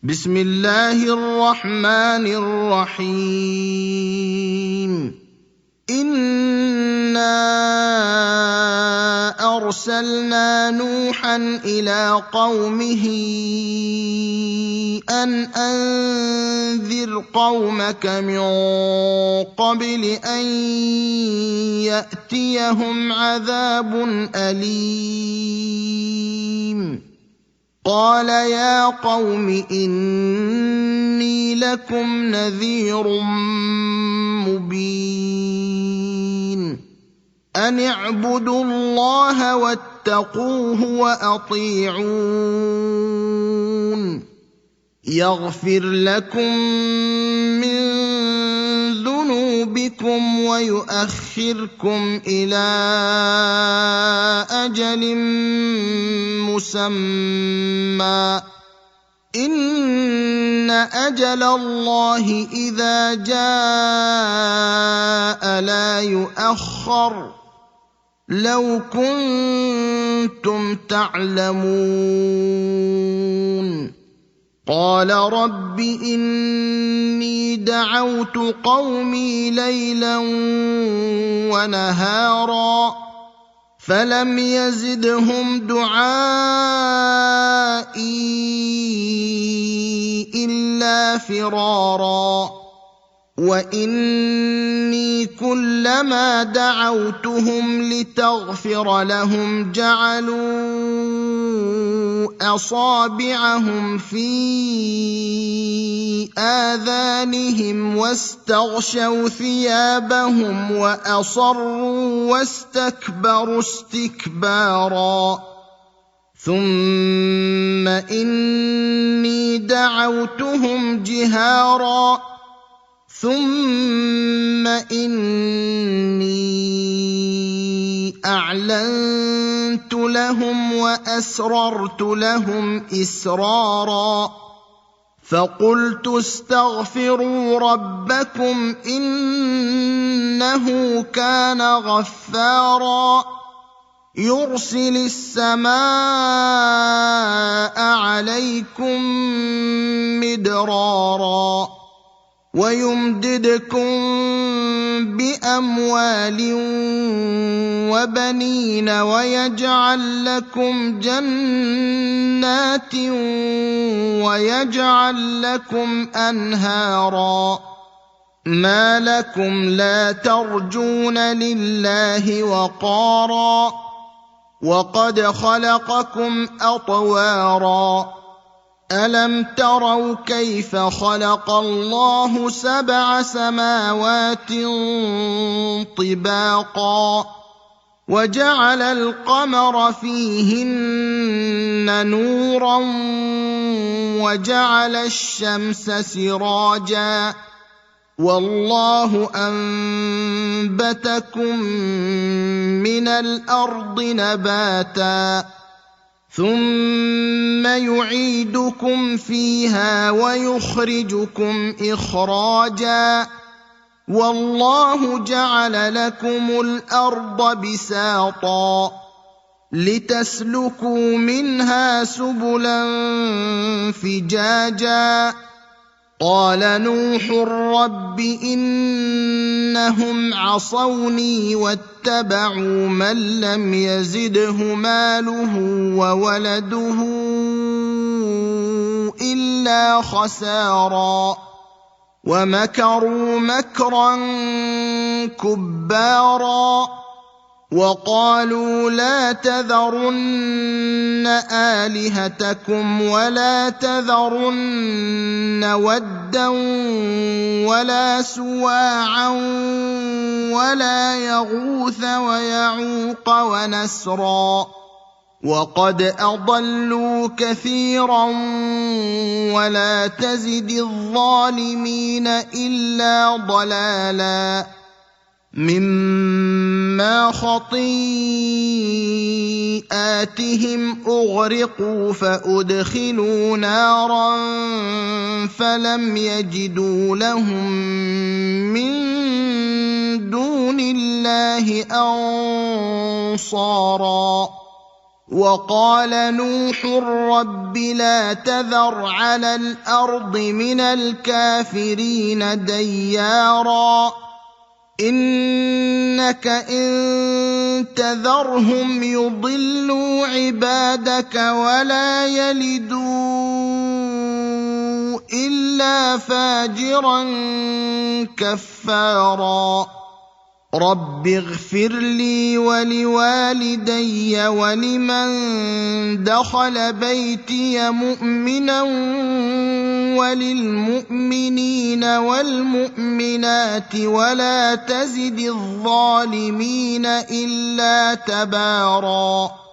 بسم الله الرحمن الرحيم إنا أرسلنا نوحا إلى قومه أن أنذر قومك من قبل أن يأتيهم عذاب أليم قال يا قوم إني لكم نذير مبين أن اعبدوا الله واتقوه وأطيعون يغفر لكم من ذنوبكم ويؤخركم إلى أجل مسمى إن أجل الله إذا جاء لا يؤخر لو كنتم تعلمون قال رب إني دعوت قومي ليلا ونهارا فلم يزدهم دعائي إلا فرارا وإني كلما دعوتهم لتغفر لهم جعلوا أصابعهم في آذانهم واستغشوا ثيابهم وأصروا واستكبروا استكبارا ثم إني دعوتهم جهارا ثم إني أعلنت لهم وأسررت لهم إسرارا فقلت استغفروا ربكم إنه كان غفارا يرسل السماء عليكم مدرارا ويمددكم بأموال وبنين ويجعل لكم جنات ويجعل لكم أنهارا ما لكم لا ترجون لله وقارا وقد خلقكم أطوارا ألم تروا كيف خلق الله 7 سماوات طباقا وجعل القمر فيهن نورا وجعل الشمس سراجا والله أنبتكم من الأرض نباتا ثم يعيدكم فيها ويخرجكم إخراجا والله جعل لكم الأرض بساطا لتسلكوا منها سبلا فجاجا قال نوح رب إنهم عصوني واتبعوا من لم يزده ماله وولده إلا خسارا ومكروا مكرا كبارا وقالوا لا تذرن آلهتكم ولا تذرن ودا ولا سواعا ولا يغوث ويعوق ونسرا وقد أضلوا كثيرا ولا تزد الظالمين إلا ضلالا مما خطيئاتهم أغرقوا فأدخلوا نارا فلم يجدوا لهم من دون الله أنصارا وقال نوح رب لا تذر على الأرض من الكافرين ديارا إنك إن تذرهم يضلوا عبادك ولا يلدوا إلا فاجرا كفارا رب اغفر لي ولوالدي ولمن دخل بيتي مؤمنا وللمؤمنين والمؤمنات ولا تزد الظالمين إلا تباراً